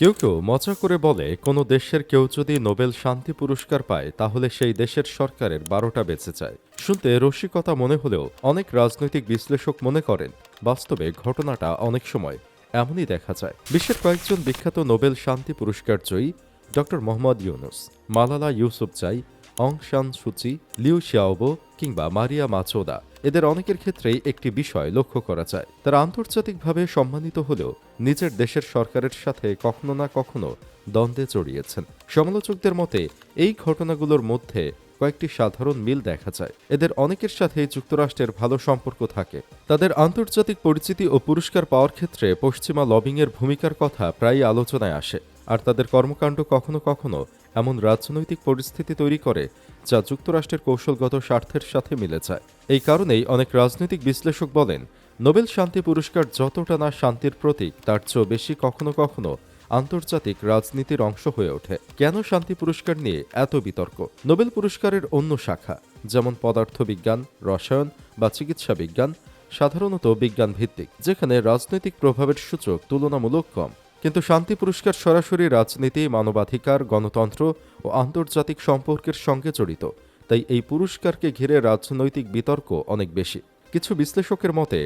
কেউ কেউ মজা করে বলে কোনো দেশের কেউ যদি নোবেল শান্তি পুরস্কার পায় তাহলে সেই দেশের সরকারের 12টা বেঁচে যায়। শুনতে রসিকতা মনে হলেও অনেক রাজনৈতিক বিশ্লেষক মনে করেন বাস্তবে ঘটনাটা অনেক সময় এমনই দেখা যায়। বিশ্বের কয়েকজন বিখ্যাত নোবেল শান্তি পুরস্কার জয়ী ডক্টর মোহাম্মদ ইউনুস, মালালা ইউসুফজাই, অং সান সুচি, লিউ শিয়াওবো কিংবা মারিয়া মাচোদা, এদের অনেকের ক্ষেত্রেই একটি বিষয় লক্ষ্য করা যায়। তারা আন্তর্জাতিকভাবে সম্মানিত হলেও নিজের দেশের সরকারের সাথে কখনো না কখনো দ্বন্দ্বে জড়িয়েছেন। সমালোচকদের মতে এই ঘটনাগুলোর মধ্যে কয়েকটি সাধারণ মিল দেখা যায়। এদের অনেকের সাথে যুক্তরাষ্ট্রের ভালো সম্পর্ক থাকে। তাদের আন্তর্জাতিক পরিচিতি ও পুরস্কার পাওয়ার ক্ষেত্রে পশ্চিমা লবিংয়ের ভূমিকার কথা প্রায়ই আলোচনায় আসে। আর তাদের কর্মকাণ্ড কখনো কখনো এমন রাজনৈতিক পরিস্থিতি তৈরি করে যা যুক্তরাষ্ট্রের কৌশলগত স্বার্থের সাথে মিলে যায়। এই কারণেই অনেক রাজনৈতিক বিশ্লেষক বলেন, নোবেল শান্তি পুরস্কার যতটা না শান্তির প্রতীক, তার চেয়েও বেশি কখনো কখনো আন্তর্জাতিক রাজনীতির অংশ হয়ে ওঠে। কেন শান্তি পুরস্কার নিয়ে এত বিতর্ক? নোবেল পুরস্কারের অন্য শাখা যেমন পদার্থবিজ্ঞান, রসায়ন বা চিকিৎসা বিজ্ঞান সাধারণত বিজ্ঞান ভিত্তিক, যেখানে রাজনৈতিক প্রভাবের সূচক তুলনামূলক কম। কিন্তু শান্তি পুরস্কার সরাসরি রাজনীতি, মানবাধিকার, গণতন্ত্র ও আন্তর্জাতিক সম্পর্কের সঙ্গে জড়িত। তাই এই পুরস্কারকে ঘিরে রাজনৈতিক বিতর্ক অনেক বেশি। কিছু বিশ্লেষকের মতে,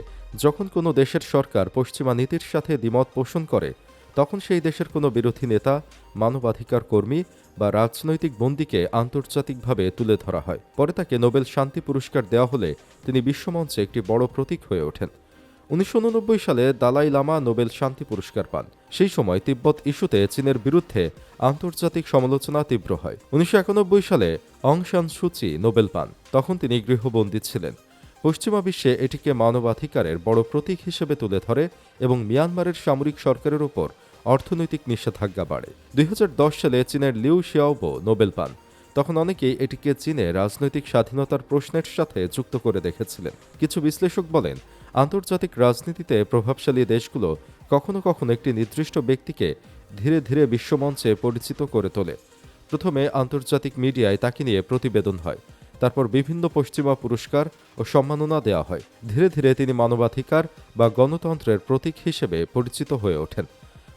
যখন কোনো দেশের সরকার পশ্চিমা নীতির সাথে দ্বিমত পোষণ করে, তখন সেই দেশের কোনো বিরোধী নেতা, মানবাধিকার কর্মী বা রাজনৈতিক বন্দীকে আন্তর্জাতিকভাবে তুলে ধরা হয়। পরে তাকে নোবেল শান্তি পুরস্কার দেওয়া হলে তিনি বিশ্বমঞ্চে একটি বড় প্রতীক হয়ে ওঠেন। 1989 সালে দালাই লামা নোবেল শান্তি পুরস্কার পান। সেই সময় তিব্বত ইস্যুতে চীনের বিরুদ্ধে আন্তর্জাতিক সমালোচনা তীব্র হয়। 1991 সালে অং সান সুচি নোবেল পান। তখন তিনি গৃহবন্দী ছিলেন। পশ্চিমা বিশ্বে এটিকে মানবাধিকারের বড় প্রতীক হিসেবে তুলে ধরে এবং মিয়ানমারের সামরিক সরকারের উপর অর্থনৈতিক নিষেধাজ্ঞা বাড়ে। 2010 সালে চীনের লিউ শিয়াওবো নোবেল পান। তখন অনেকেই এটিকে চীনে রাজনৈতিক স্বাধীনতার প্রশ্নের সাথে যুক্ত করে দেখেছিলেন। কিছু বিশ্লেষক বলেন, আন্তর্জাতিক রাজনীতিতে প্রভাবশালী দেশগুলো কখনো কখনো একটি নির্দিষ্ট ব্যক্তিকে ধীরে ধীরে বিশ্বমঞ্চে পরিচিত করে তোলে। প্রথমে আন্তর্জাতিক মিডিয়ায় তাকে নিয়ে প্রতিবেদন হয়, তারপর বিভিন্ন পশ্চিমা পুরস্কার ও সম্মাননা দেওয়া হয়। ধীরে ধীরে তিনি মানবাধিকার বা গণতন্ত্রের প্রতীক হিসেবে পরিচিত হয়ে ওঠেন।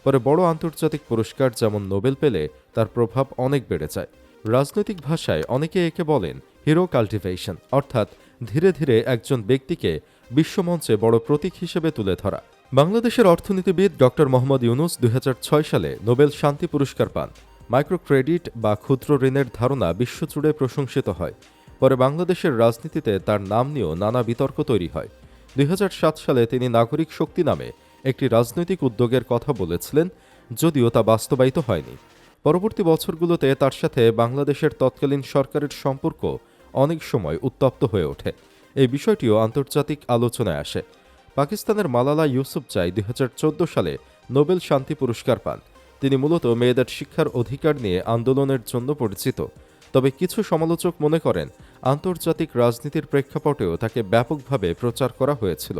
পরে বড় আন্তর্জাতিক পুরস্কার যেমন নোবেল পেলে তার প্রভাব অনেক বেড়ে যায়। রাজনৈতিক ভাষায় অনেকে একে বলেন হিরো কাল্টিভেশন, অর্থাৎ ধীরে ধীরে একজন ব্যক্তিকে বিশ্বমঞ্চে বড় প্রতীক হিসেবে তুলে ধরা। বাংলাদেশের অর্থনীতিবিদ ডক্টর মোহাম্মদ ইউনুস 2006 সালে নোবেল শান্তি পুরস্কার পান। মাইক্রো ক্রেডিট বা ক্ষুদ্র ঋণের ধারণা বিশ্বজুড়ে প্রশংসিত হয়। পরে বাংলাদেশের রাজনীতিতে তার নাম নিয়েও নানা বিতর্ক তৈরি হয়। 2007 সালে তিনি নাগরিক শক্তি নামে একটি রাজনৈতিক উদ্যোগের কথা বলেছিলেন, যদিও তা বাস্তবায়িত হয়নি। পরবর্তী বছরগুলোতে তার সাথে বাংলাদেশের তৎকালীন সরকারের সম্পর্ক অনেক সময় উত্তপ্ত হয়ে ওঠে। এই বিষয়টিও আন্তর্জাতিক আলোচনায় আসে। পাকিস্তানের মালালা ইউসুফজাই 2014 সালে নোবেল শান্তি পুরস্কার পান। তিনি মূলত মেয়েদের শিক্ষার অধিকার নিয়ে আন্দোলনের জন্য পরিচিত। তবে কিছু সমালোচক মনে করেন, আন্তর্জাতিক রাজনীতির প্রেক্ষাপটেও তাকে ব্যাপকভাবে প্রচার করা হয়েছিল,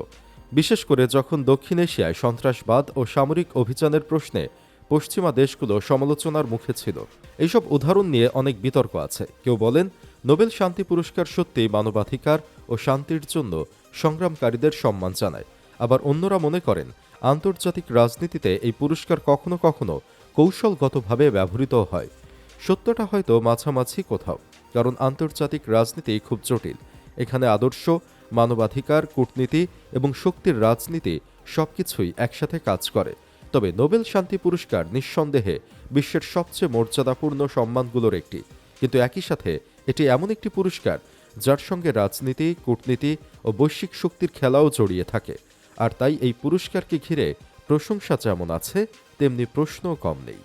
বিশেষ করে যখন দক্ষিণ এশিয়ায় সন্ত্রাসবাদ ও সামরিক অভিযানের প্রশ্নে পশ্চিমা দেশগুলো সমালোচনার মুখে ছিল। এইসব উদাহরণ নিয়ে অনেক বিতর্ক আছে। কেউ বলেন, নোবেল শান্তি পুরস্কার সত্যিই মানবাধিকার ও শান্তির জন্য সংগ্রামকারীদের সম্মান জানায়। আবার অন্যরা মনে করেন, আন্তর্জাতিক রাজনীতিতে এই পুরস্কার কখনো কখনো কৌশলগতভাবে ব্যবহৃত হয়। সত্যটা হয়তো মাঝামাঝি কোথাও, কারণ আন্তর্জাতিক রাজনীতি খুব জটিল। এখানে আদর্শ, মানবাধিকার, কূটনীতি এবং শক্তির রাজনীতি সবকিছুই একসাথে কাজ করে। তবে নোবেল শান্তি পুরস্কার নিঃসন্দেহে বিশ্বের সবচেয়ে মর্যাদাপূর্ণ সম্মানগুলোর একটি, কিন্তু একই সাথে এটি এমন একটি পুরস্কার যার সঙ্গে রাজনীতি, কূটনীতি ও বৈশ্বিক শক্তির খেলাও জড়িয়ে থাকে। আর তাই এই পুরস্কারকে ঘিরে প্রশংসা যেমন আছে, তেমনি প্রশ্নও কম নেই।